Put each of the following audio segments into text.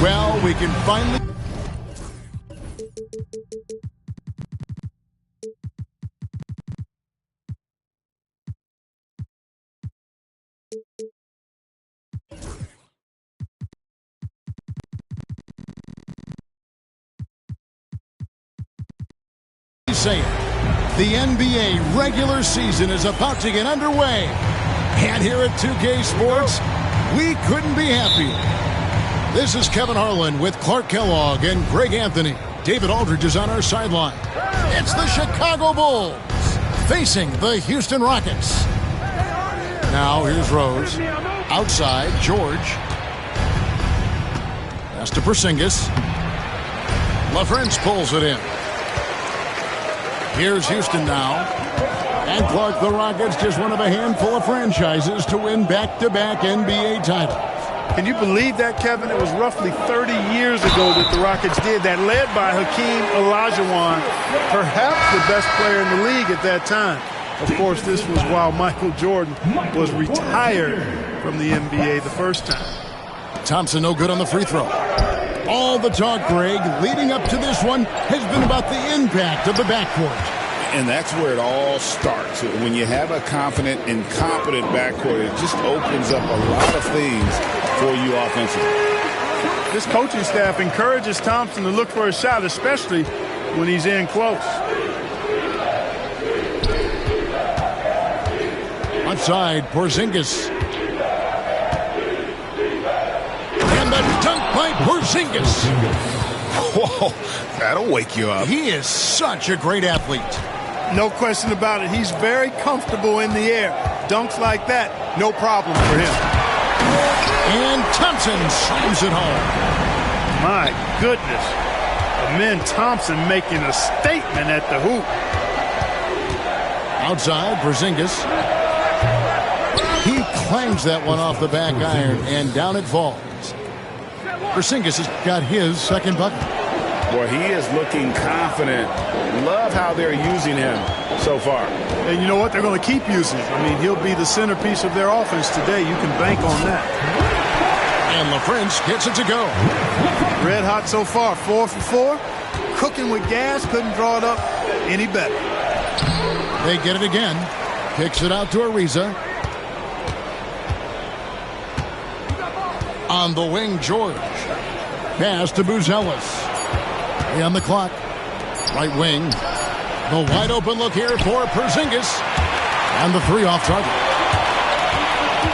Well, we can finally... saying the NBA regular season is about to get underway. And here at 2K Sports, we couldn't be happier. This is Kevin Harlan with Clark Kellogg and Greg Anthony. David Aldridge is on our sideline. It's the Chicago Bulls facing the Houston Rockets. Now here's Rose. Outside, George. Pass to Porzingis. LaFrance pulls it in. Here's Houston now. And Clark, the Rockets, just one of a handful of franchises to win back-to-back NBA titles. Can you believe that, Kevin? It was roughly 30 years ago that the Rockets did that, led by Hakeem Olajuwon, perhaps the best player in the league at that time. Of course, this was while Michael Jordan was retired from the NBA the first time. Thompson no good on the free throw. All the talk, Greg, leading up to this one has been about the impact of the backcourt. And that's where it all starts. When you have a confident and competent backcourt, it just opens up a lot of things for you offensively. This coaching staff encourages Thompson to look for a shot, especially when he's in close. Outside, Porzingis. And the dunk by Porzingis. Whoa, that'll wake you up. He is such a great athlete. No question about it. He's very comfortable in the air. Dunks like that, no problem for him. And Thompson slams it home. My goodness. Amen Thompson making a statement at the hoop. Outside, Porzingis. He clangs that one off the back iron, and down it falls. Porzingis has got his second bucket. Boy, he is looking confident. Love how they're using him so far. And you know what? They're going to keep using him. I mean, he'll be the centerpiece of their offense today. You can bank on that. And LaFrance gets it to go. Red hot so far. 4 for 4. Cooking with gas. Couldn't draw it up any better. They get it again. Kicks it out to Ariza. On the wing, George. Pass to Buzelis. On the clock. Right wing. The wide open look here for Porzingis. And the three off target.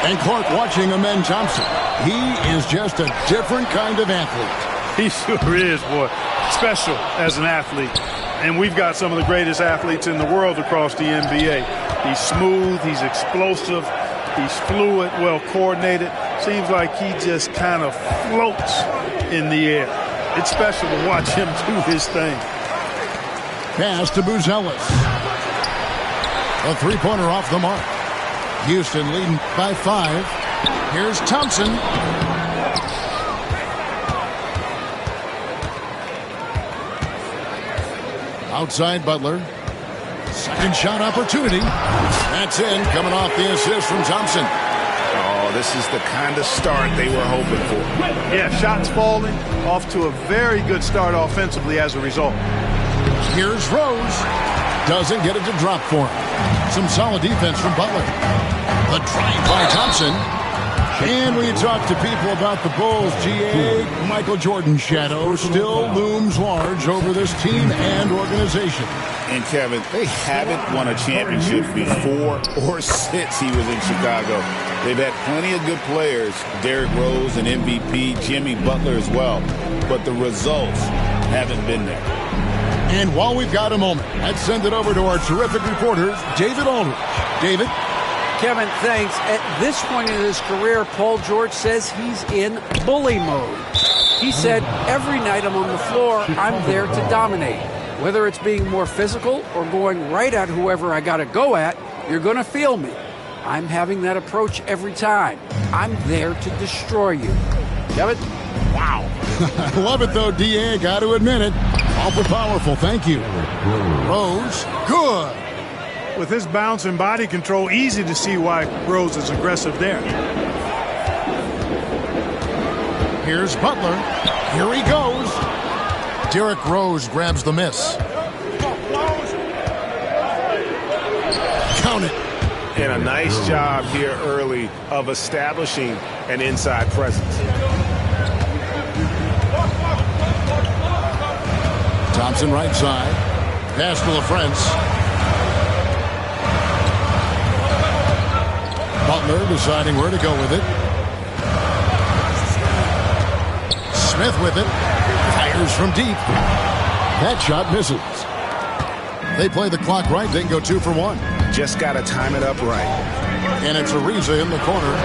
And Clark watching Amen Thompson. He is just a different kind of athlete. He sure is, boy. Special as an athlete. And we've got some of the greatest athletes in the world across the NBA. He's smooth. He's explosive. He's fluid, well coordinated. Seems like he just kind of floats in the air. It's special to watch him do his thing. Pass to Buzelis. A three-pointer off the mark. Houston leading by 5. Here's Thompson. Outside Butler. Second shot opportunity. That's in, coming off the assist from Thompson. Oh, this is the kind of start they were hoping for. Yeah, shots falling. Off to a very good start offensively as a result. Here's Rose. Doesn't get it to drop for him. Some solid defense from Butler. The drive by Thompson. And when you talk to people about the Bulls, GA, Michael Jordan's shadow still looms large over this team and organization. And Kevin, they haven't won a championship before or since he was in Chicago. They've had plenty of good players, Derrick Rose and MVP, Jimmy Butler as well. But the results haven't been there. And while we've got a moment, let's send it over to our terrific reporter, David Aldridge. David? Kevin, thanks. At this point in his career, Paul George says he's in bully mode. He said, every night I'm on the floor, I'm there to dominate. Whether it's being more physical or going right at whoever I got to go at, you're going to feel me. I'm having that approach every time. I'm there to destroy you. Kevin? Wow. I love it, though, D.A. Got to admit it. Awful powerful. Thank you. Rose, good. With his bounce and body control, easy to see why Rose is aggressive there. Here's Butler. Here he goes. Derrick Rose grabs the miss. Count it. And a nice job here early of establishing an inside presence. Thompson right side. Pass to LaFrance. Butler deciding where to go with it. Smith with it. Fires from deep. That shot misses. They play the clock right. They can go 2 for 1. Just got to time it up right. And it's Ariza in the corner.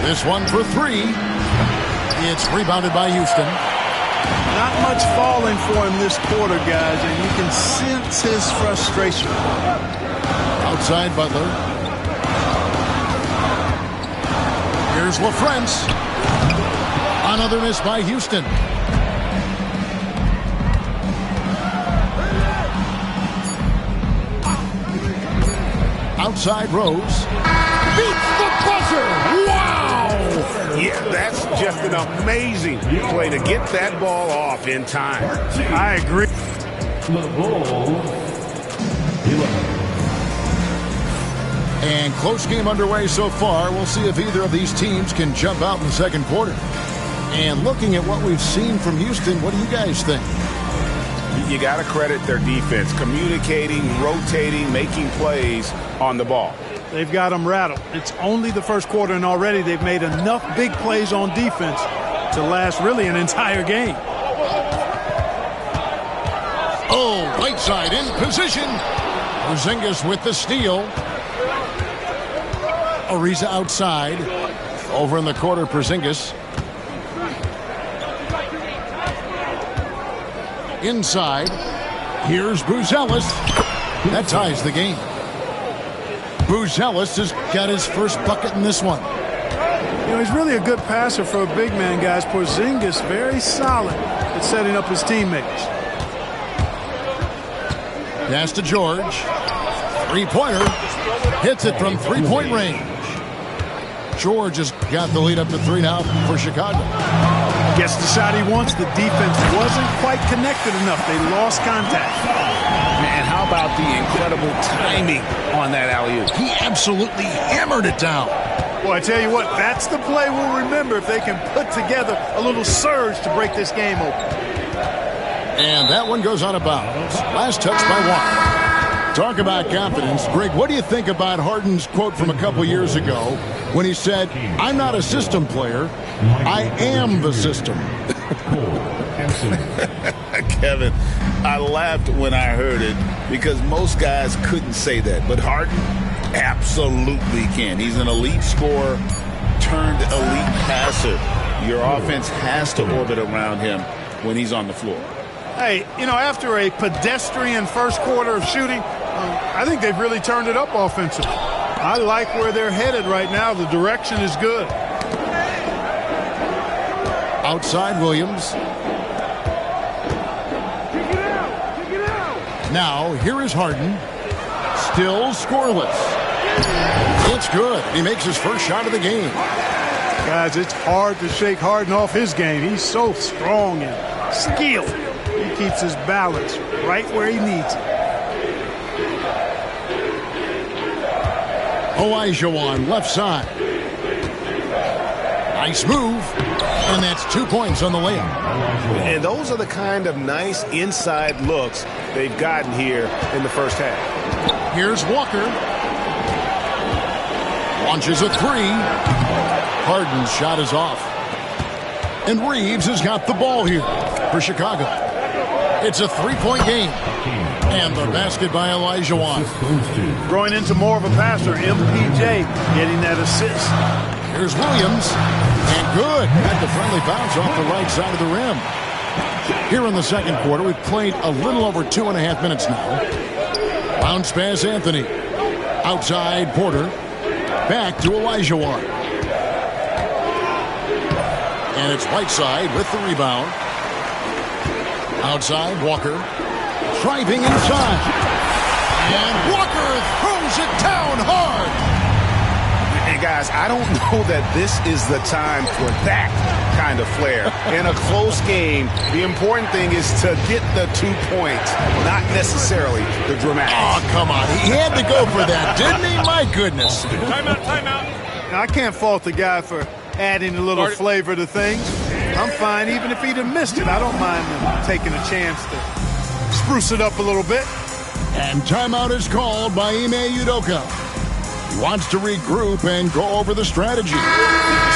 This one for 3. It's rebounded by Houston. Not much falling for him this quarter, guys, and you can sense his frustration. Outside Butler. Here's LaFrance. Another miss by Houston. Outside Rose. Beats the buzzer! Wow! Yeah, that's just an amazing play to get that ball off in time. I agree. And close game underway so far. We'll see if either of these teams can jump out in the second quarter. And looking at what we've seen from Houston, what do you guys think? You got to credit their defense, communicating, rotating, making plays on the ball. They've got them rattled. It's only the first quarter, and already they've made enough big plays on defense to last really an entire game. Oh, Whiteside in position. Porzingis with the steal. Ariza outside. Over in the corner, Porzingis. Inside. Here's Buzelis. That ties the game. Buzelis has got his first bucket in this one. You know, he's really a good passer for a big man, guys. Porzingis very solid at setting up his teammates. Pass to George. Three-pointer. Hits it from three-point range. George has got the lead up to 3 now for Chicago. Gets the shot he wants. The defense wasn't quite connected enough. They lost contact. And how about the incredible timing on that alley-oop? He absolutely hammered it down. Boy, I tell you what, that's the play we'll remember if they can put together a little surge to break this game open. And that one goes out of bounds. Last touch by Walker. Talk about confidence. Greg, what do you think about Harden's quote from a couple years ago when he said, "I'm not a system player, I am the system"? Kevin, I laughed when I heard it because most guys couldn't say that. But Harden absolutely can. He's an elite scorer turned elite passer. Your offense has to orbit around him when he's on the floor. Hey, you know, after a pedestrian first quarter of shooting, I think they've really turned it up offensively. I like where they're headed right now. The direction is good. Outside Williams. Now, here is Harden. Still scoreless. It's good. He makes his first shot of the game. Guys, it's hard to shake Harden off his game. He's so strong and skilled. He keeps his balance right where he needs it. Olajuwon left side. Nice move. And that's 2 points on the layup. And those are the kind of nice inside looks they've gotten here in the first half. Here's Walker. Launches a three. Harden's shot is off. And Reeves has got the ball here for Chicago. It's a three-point game. And the basket by Olajuwon. Growing into more of a passer, MPJ getting that assist. Here's Williams. And good. Got the friendly bounce off the right side of the rim. Here in the second quarter, we've played a little over 2.5 minutes now. Bounce pass Anthony. Outside Porter. Back to Olajuwon. And it's Whiteside with the rebound. Outside Walker. Driving inside. And Walker throws it down hard. And guys, guys, I don't know that this is the time for that kind of flair. In a close game, the important thing is to get the 2 points, not necessarily the dramatics. Oh, come on. He had to go for that, didn't he? My goodness. Timeout. Now, I can't fault the guy for adding a little flavor to things. I'm fine even if he'd have missed it. I don't mind him taking a chance to spruce it up a little bit. And timeout is called by Ime Udoka. He wants to regroup and go over the strategy.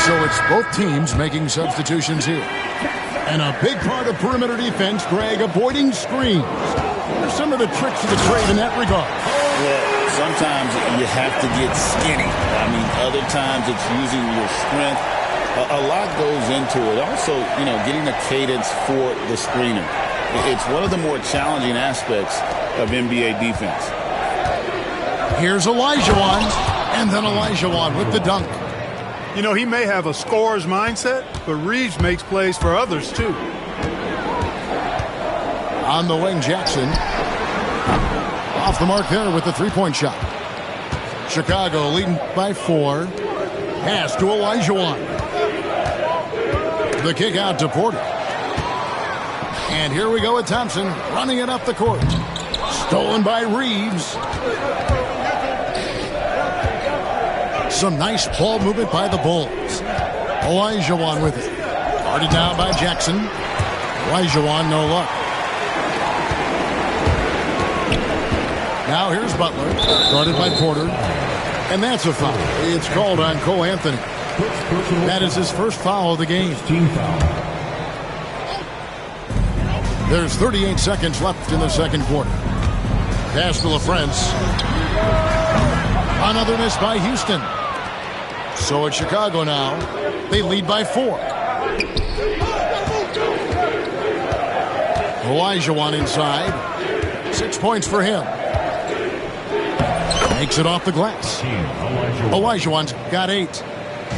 So it's both teams making substitutions here. And a big part of perimeter defense, Greg, avoiding screens. What are some of the tricks of the trade in that regard? Well, sometimes you have to get skinny. I mean, other times it's using your strength. A lot goes into it. Also, getting a cadence for the screener. It's one of the more challenging aspects of NBA defense. Here's Olajuwon, and then Olajuwon with the dunk. He may have a scorer's mindset, but Reeves makes plays for others, too. On the wing, Jackson. Off the mark there with the three-point shot. Chicago leading by 4. Pass to Olajuwon. The kick out to Porter. And here we go with Thompson running it up the court. Stolen by Reeves. Some nice ball movement by the Bulls. Olajuwon with it. Guarded down by Jackson. Olajuwon, no luck. Now here's Butler. Guarded by Porter. And that's a foul. It's called on Cole Anthony. That is his first foul of the game. There's 38 seconds left in the second quarter. Pass to LaFrance. Another miss by Houston. So it's Chicago now. They lead by 4. Olajuwon inside. 6 points for him. Makes it off the glass. Olajuwon's got 8.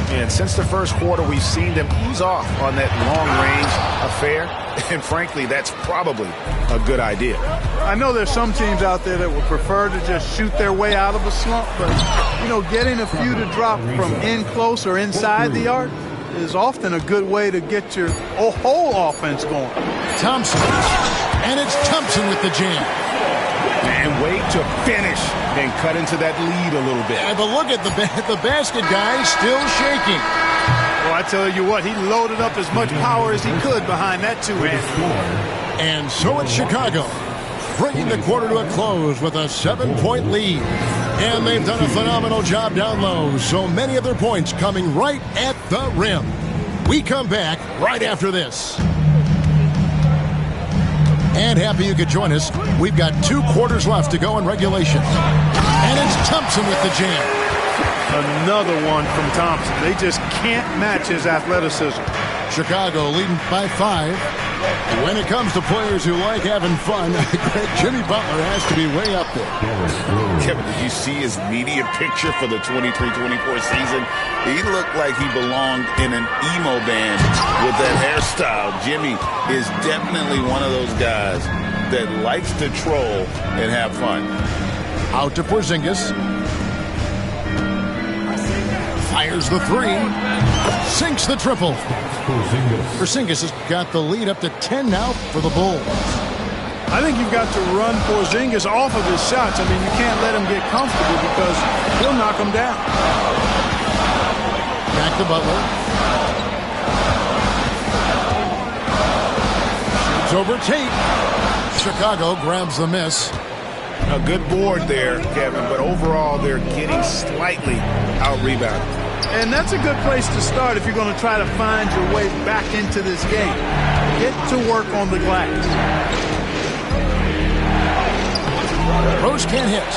And since the first quarter, we've seen them ease off on that long-range affair. And frankly, that's probably a good idea. I know there's some teams out there that would prefer to just shoot their way out of a slump, but, getting a few to drop from in close or inside the arc is often a good way to get your whole offense going. Thompson. And it's Thompson with the jam. And wait to finish and cut into that lead a little bit. Yeah, but look at the basket guy still shaking. Well, I tell you what, he loaded up as much power as he could behind that two-hand. And so it's Chicago, bringing the quarter to a close with a 7-point lead. And they've done a phenomenal job down low, so many of their points coming right at the rim. We come back right after this. And happy you could join us. We've got 2 quarters left to go in regulation. And it's Thompson with the jam. Another one from Thompson. They just can't match his athleticism. Chicago leading by 5. When it comes to players who like having fun, Jimmy Butler has to be way up there. Kevin, did you see his media picture for the 23-24 season? He looked like he belonged in an emo band with that hairstyle. Jimmy is definitely one of those guys that likes to troll and have fun. Out to Porzingis. Fires the 3. Sinks the triple. Porzingis has got the lead up to 10 now for the Bulls. I think you've got to run Porzingis off of his shots. I mean, you can't let him get comfortable because he'll knock him down. Back to Butler. Shoots over Tate. Chicago grabs the miss. A good board there, Kevin, but overall they're getting slightly out-rebounded. And that's a good place to start if you're going to try to find your way back into this game. Get to work on the glass. Rose can't hit.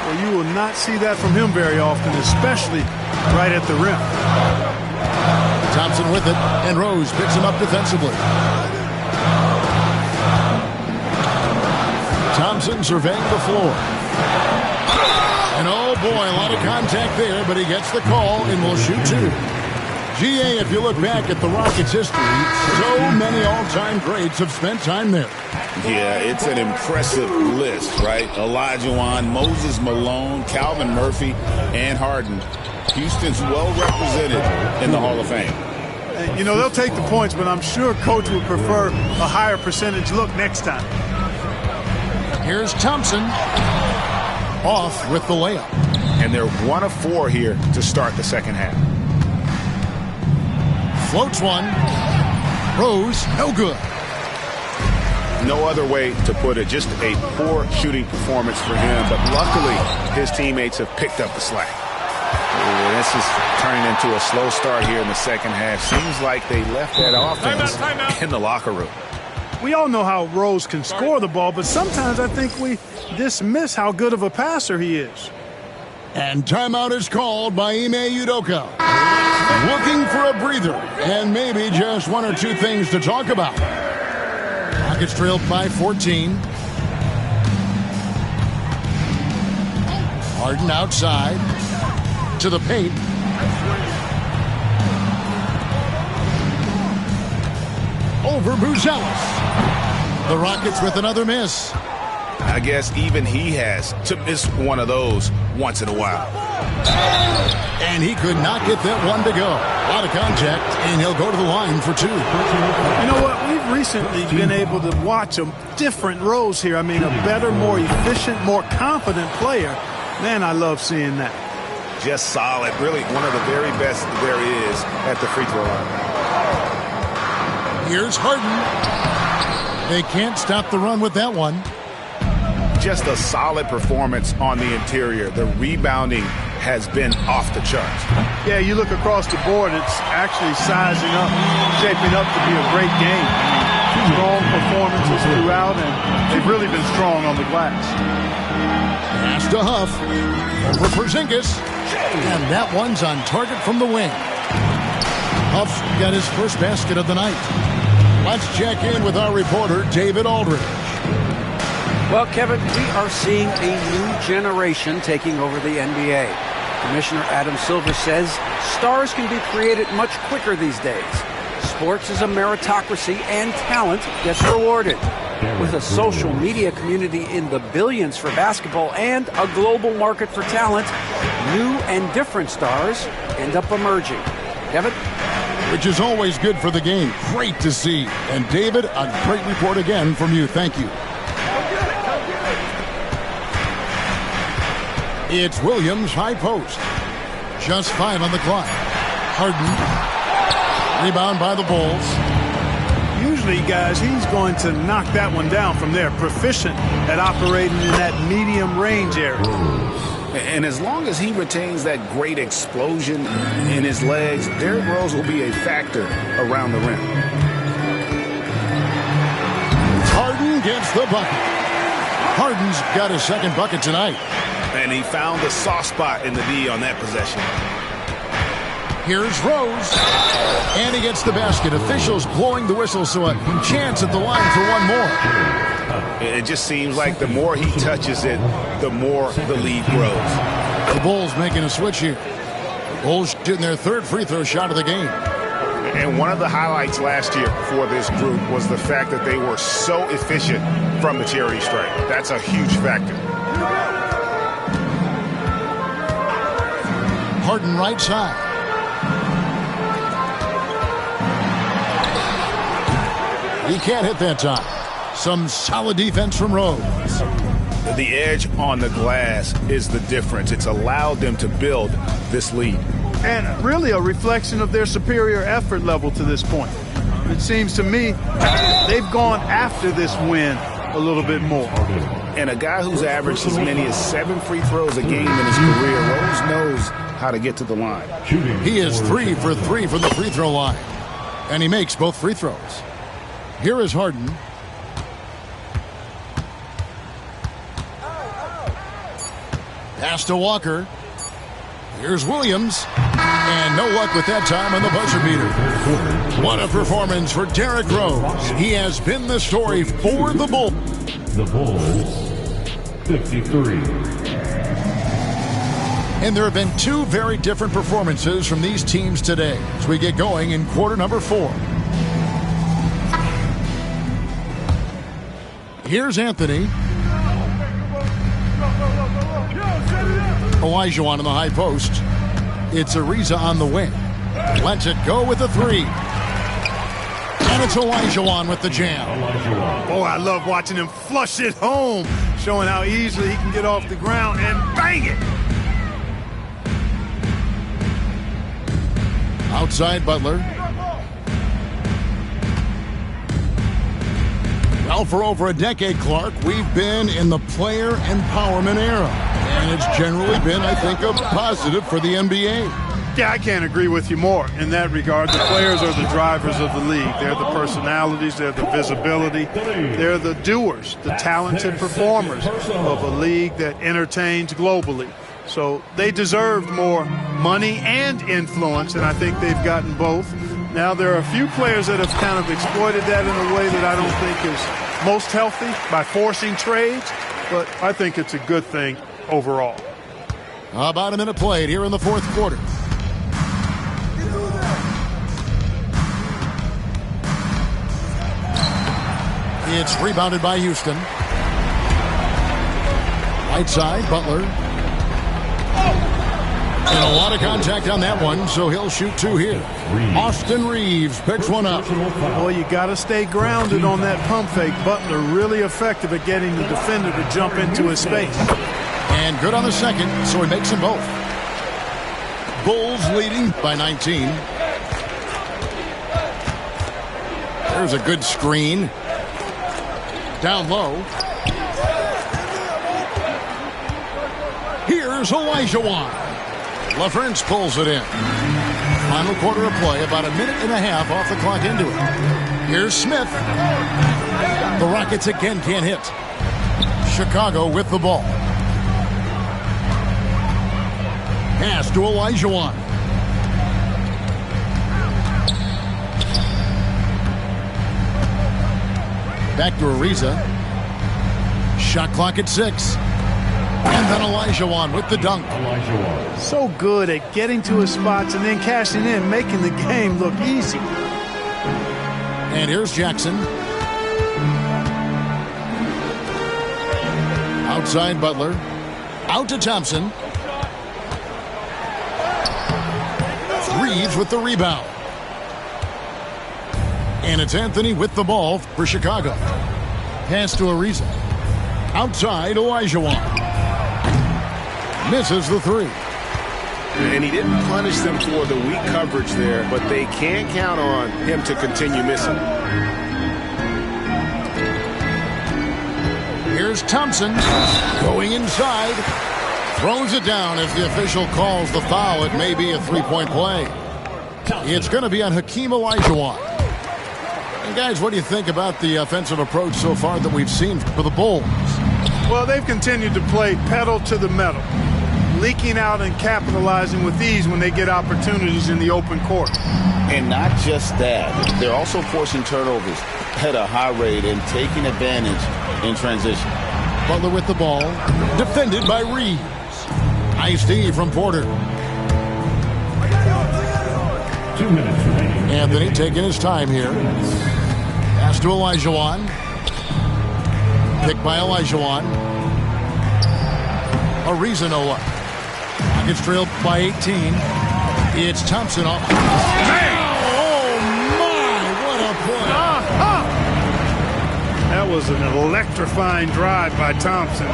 Well, you will not see that from him very often, especially right at the rim. Thompson with it, and Rose picks him up defensively. Thompson surveying the floor. And oh boy, a lot of contact there, but he gets the call and will shoot 2. GA, if you look back at the Rockets' history, so many all-time greats have spent time there. Yeah, it's an impressive list, right? Olajuwon, Moses Malone, Calvin Murphy, and Harden. Houston's well represented in the Hall of Fame. You know, they'll take the points, but I'm sure Coach would prefer a higher percentage look next time. Here's Thompson off with the layup. And they're 1 of 4 here to start the second half. Floats one. Rose, no good. No other way to put it. Just a poor shooting performance for him. But luckily, his teammates have picked up the slack. This is turning into a slow start here in the second half. Seems like they left that offense in the locker room. We all know how Rose can score the ball, but sometimes I think we dismiss how good of a passer he is. And timeout is called by Ime Udoka. Looking for a breather and maybe just 1 or 2 things to talk about. Rockets trailed by 14. Harden outside to the paint. Over Buzelis. The Rockets with another miss. I guess even he has to miss one of those once in a while. And he could not get that one to go. A lot of contact, and he'll go to the line for 2. You know what? We've recently been able to watch a different Rose here. I mean, a better, more efficient, more confident player. Man, I love seeing that. Just solid. Really one of the very best there is at the free throw line. Here's Harden. They can't stop the run with that one. Just a solid performance on the interior. The rebounding has been off the charts. Yeah, you look across the board, it's actually sizing up, shaping up to be a great game. Strong performances throughout, and they've really been strong on the glass. Pass to Huff. Over Porzingis. And that one's on target from the wing. Huff got his first basket of the night. Let's check in with our reporter, David Aldridge. Well, Kevin, we are seeing a new generation taking over the NBA. Commissioner Adam Silver says stars can be created much quicker these days. Sports is a meritocracy and talent gets rewarded. With a social media community in the billions for basketball and a global market for talent, new and different stars end up emerging. Kevin? Which is always good for the game. Great to see. And David, a great report again from you. Thank you. It's Williams high post. Just 5 on the clock. Harden. Rebound by the Bulls. Usually, guys, he's going to knock that one down from there. Proficient at operating in that medium range area. And as long as he retains that great explosion in his legs, Derrick Rose will be a factor around the rim. Harden gets the bucket. Harden's got his second bucket tonight. And he found the soft spot in the D on that possession. Here's Rose. And he gets the basket. Officials blowing the whistle, so a chance at the line for one more. It just seems like the more he touches it, the more the lead grows. The Bulls making a switch here. Bulls shooting their 3rd free throw shot of the game. And one of the highlights last year for this group was the fact that they were so efficient from the charity stripe. That's a huge factor. Harden right side. He can't hit that time. Some solid defense from Rose. The edge on the glass is the difference. It's allowed them to build this lead. And really a reflection of their superior effort level to this point. It seems to me they've gone after this win a little bit more. And a guy who's averaged as many as 7 free throws a game in his career, Rose knows how to get to the line. He is 3 for 3 from the free throw line. And he makes both free throws. Here is Harden. Pass to Walker. Here's Williams. And no luck with that time on the buzzer beater. What a performance for Derrick Rose. He has been the story for the Bulls. The Bulls, 53. And there have been two very different performances from these teams today as we get going in quarter number 4. Here's Anthony. Olajuwon in the high post. It's Ariza on the wing. Lets it go with the 3. And it's Olajuwon with the jam. Oh, I love watching him flush it home, showing how easily he can get off the ground and bang it. Outside Butler. Well, for over a decade, Clark, we've been in the player empowerment era. And it's generally been, I think, a positive for the NBA. Yeah, I can't agree with you more in that regard. The players are the drivers of the league. They're the personalities. They're the visibility. They're the doers, the talented performers of a league that entertains globally. So they deserved more money and influence, and I think they've gotten both. Now, there are a few players that have kind of exploited that in a way that I don't think is most healthy by forcing trades, but I think it's a good thing overall. About a minute played here in the 4th quarter. It's rebounded by Houston. Right side, Butler. And a lot of contact on that one, so he'll shoot 2 here. Austin Reeves picks one up. Boy, you got to stay grounded on that pump fake. Butler really effective at getting the defender to jump into his space. And good on the second, so he makes them both. Bulls leading by 19. There's a good screen. Down low. Here's Olajuwon. LaFrance pulls it in. Final quarter of play, about a minute and a half off the clock into it. Here's Smith. The Rockets again can't hit. Chicago with the ball. Pass to Olajuwon. Back to Ariza. Shot clock at 6. And then Olajuwon with the dunk. So good at getting to his spots and then cashing in, making the game look easy. And here's Jackson. Outside Butler. Out to Thompson. Reeves with the rebound. And it's Anthony with the ball for Chicago. Pass to Ariza. Outside Olajuwon. Misses the 3. And he didn't punish them for the weak coverage there, but they can't count on him to continue missing. Here's Thompson going inside. Throws it down as the official calls the foul. It may be a 3-point play. It's going to be on Hakeem Olajuwon. And guys, what do you think about the offensive approach so far that we've seen for the Bulls? Well, they've continued to play pedal to the metal, leaking out and capitalizing with ease when they get opportunities in the open court. And not just that, they're also forcing turnovers at a high rate and taking advantage in transition. Butler with the ball, defended by Reeves. Nice D from Porter. 2 minutes remaining. Anthony taking his time here. Pass to Olajuwon. Picked by Olajuwon. Ariza no look. Rockets trailed by 18. It's Thompson off. Oh my, what a play. That was an electrifying drive by Thompson.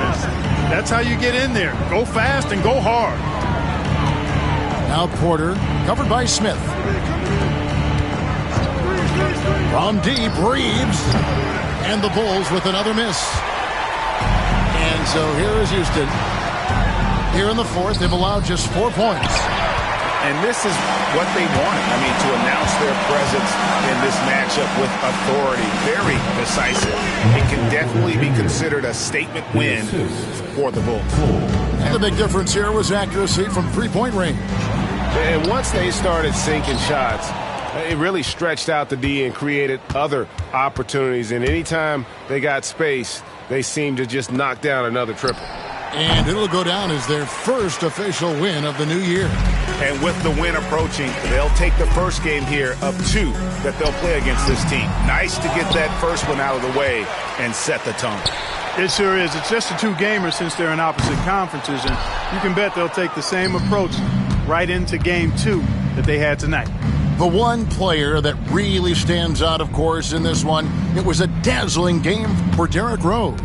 That's how you get in there. Go fast and go hard. Now Porter, covered by Smith. From deep, Reeves. And the Bulls with another miss. And so here is Houston. Here in the 4th, they've allowed just 4 points. And this is what they wanted. I mean, to announce their presence in this matchup with authority. Very decisive. It can definitely be considered a statement win for the Bulls. And the big difference here was accuracy from 3-point range. And once they started sinking shots, it really stretched out the D and created other opportunities. And anytime they got space, they seemed to just knock down another triple. And it'll go down as their first official win of the new year. And with the win approaching, they'll take the first game here of 2 that they'll play against this team. Nice to get that first one out of the way and set the tone. It sure is. It's just a 2-gamer since they're in opposite conferences, and you can bet they'll take the same approach right into game 2 that they had tonight. The one player that really stands out, of course, in this one, it was a dazzling game for Derrick Rose.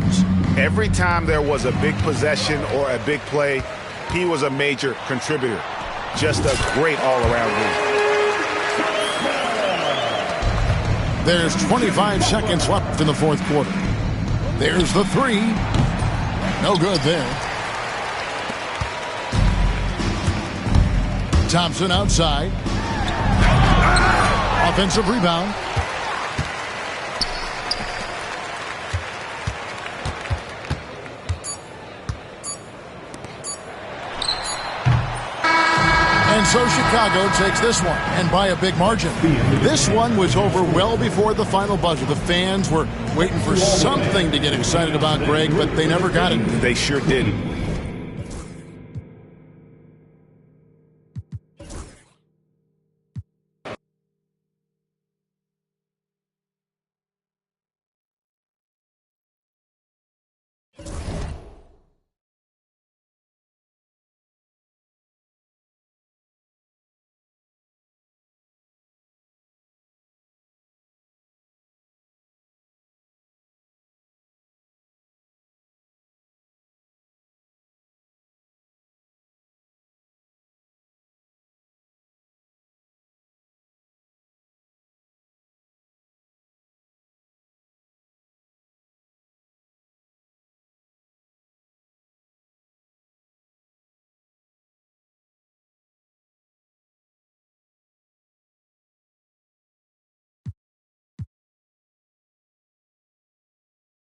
Every time there was a big possession or a big play, he was a major contributor. Just a great all-around game. There's 25 seconds left in the fourth quarter. There's the 3. No good there. Thompson outside. Offensive rebound. And so Chicago takes this one, and by a big margin. This one was over well before the final buzzer. The fans were waiting for something to get excited about, Greg, but they never got it. They sure didn't.